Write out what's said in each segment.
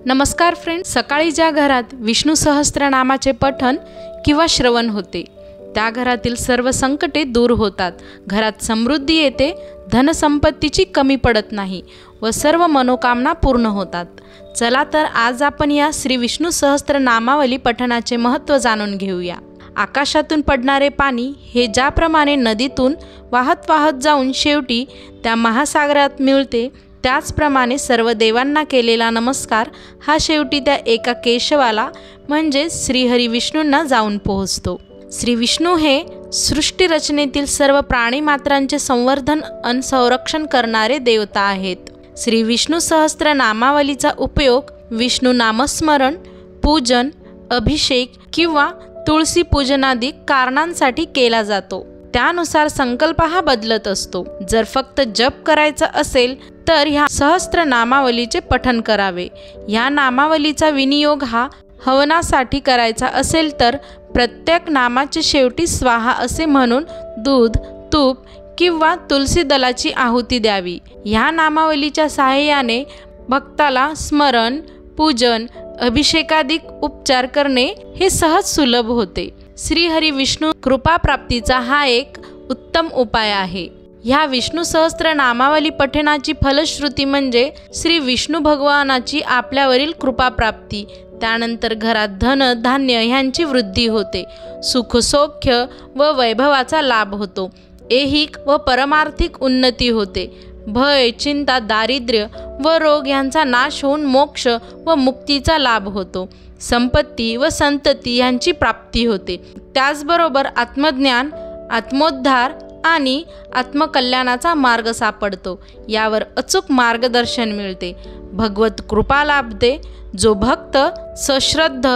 नमस्कार फ्रेंड्स, सकाळी ज्या घरात विष्णू सहस्त्रनामाचे पठण किंवा श्रवण होते त्या घरातील सर्व संकटे दूर होतात, घरात समृद्धी येते, धनसंपत्तीची कमी पडत नाही व सर्व मनोकामना पूर्ण होतात। चला तर आज आपण या श्री विष्णू सहस्त्रनामावली पठणाचे महत्त्व जाणून घेऊया। आकाशातून पडणारे पाणी हे ज्याप्रमाणे नदीतून वाहत वाहत जाऊन शेवटी त्या महासागरात मिळते, त्याचप्रमाणे सर्व देवांना केलेला नमस्कार हा शेवटी त्या एका केशवाला म्हणजे श्रीहरी विष्णूंना जाऊन पोहोचतो। श्री विष्णू हे सृष्टी रचनेतील सर्व प्राणीमात्रांचे संवर्धन आणि संरक्षण करणारे देवता आहेत। श्री विष्णू सहस्त्र नामावलीचा उपयोग विष्णू नामस्मरण, पूजन, अभिषेक किंवा तुळशी पूजनादी कारणांसाठी केला जातो। त्यानुसार संकल्प हा बदलत असतो। जर फक्त जप करायचा असेल तर ह्या सहस्त्र नामावलीचे पठण करावे। ह्या नामावलीचा विनियोग हा हवनासाठी करायचा असेल तर प्रत्येक नामाचे शेवटी स्वाहा असे म्हणून दूध, तूप किंवा तुलसी दलाची आहुती द्यावी। ह्या नामावलीच्या सहाय्याने भक्ताला स्मरण, पूजन, अभिषेकादिक उपचार करणे हे सहज सुलभ होते। श्री हरी विष्णू कृपा प्राप्तीचा हा एक उत्तम उपाय आहे। ह्या विष्णू सहस्त्र नामावली पठणाची फलश्रुती म्हणजे श्री विष्णू भगवानाची आपल्यावरील कृपा प्राप्ती। त्यानंतर घरात धन धान्य ह्यांची वृद्धी होते, सुख सौख्य व वैभवाचा लाभ होतो, ऐहिक व परमार्थिक उन्नती होते, भय, चिंता, दारिद्र्य व रोग यांचा नाश होऊन मोक्ष व मुक्तीचा लाभ होतो, संपत्ती व संतती यांची प्राप्ती होते। त्याचबरोबर आत्मज्ञान, आत्मोद्धार आणि आत्मकल्याणाचा मार्ग सापडतो। यावर अचूक मार्गदर्शन मिळते, भगवत कृपा लाभते। जो भक्त सश्रद्ध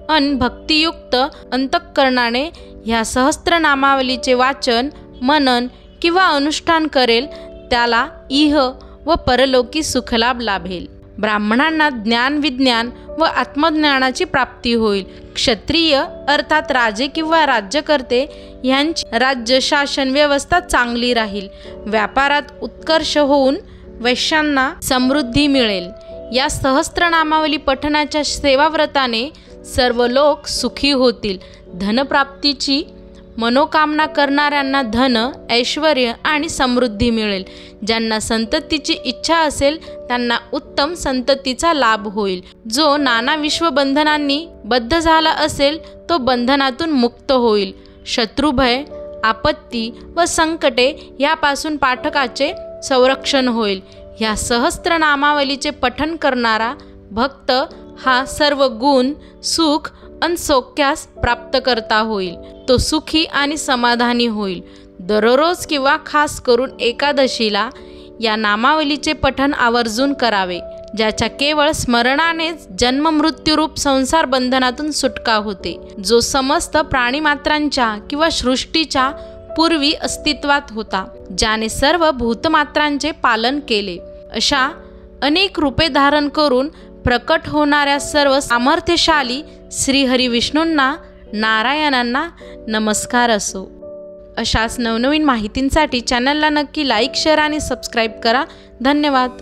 अन भक्तियुक्त अंतःकरणाने ह्या सहस्त्रनामावलीचे वाचन, मनन किंवा अनुष्ठान करेल त्याला इह व परलोकी सुखलाभ लाभेल। ब्राह्मणांना ज्ञान, विज्ञान व आत्मज्ञानाची प्राप्ती होईल। क्षत्रिय अर्थात राजे किंवा राज्यकर्ते यांची राज्य शासन व्यवस्था चांगली राहील। व्यापारात उत्कर्ष होऊन वैश्यांना समृद्धी मिळेल। या सहस्त्रनामावली पठणाच्या सेवाव्रताने सर्व लोक सुखी होतील। धनप्राप्तीची मनोकामना करणाऱ्यांना धन, ऐश्वर्य आणि समृद्धी मिळेल। ज्यांना संततीची इच्छा असेल त्यांना उत्तम संततीचा लाभ होईल। जो नाना विश्वबंधनांनी बद्ध झाला असेल तो बंधनातून मुक्त होईल। शत्रुभय, आपत्ती व संकटे यापासून पाठकाचे संरक्षण होईल। ह्या सहस्त्रनामावलीचे पठण करणारा भक्त हा सर्व गुण, सुख आणि सौख्यास प्राप्त करता होईल। तो सुखी आणि समाधानी होईल। दररोज किंवा खास करून एकादशीला या नामावलीचे पठण आवर्जून करावे, ज्याच्या केवळ स्मरणानेच जन्म मृत्यूरूप संसार बंधनातून सुटका होते। जो समस्त प्राणीमात्रांच्या किंवा सृष्टीच्या पूर्वी अस्तित्वात होता, ज्याने सर्व भूतमात्रांचे पालन केले, अशा अनेक रूपे धारण करून प्रकट होणाऱ्या सर्व सामर्थ्यशाली श्रीहरी विष्णूंना, नारायणांना नमस्कार असो। अशाच नवनवीन माहितींसाठी चॅनलला नक्की लाईक, शेअर आणि सबस्क्राईब करा। धन्यवाद।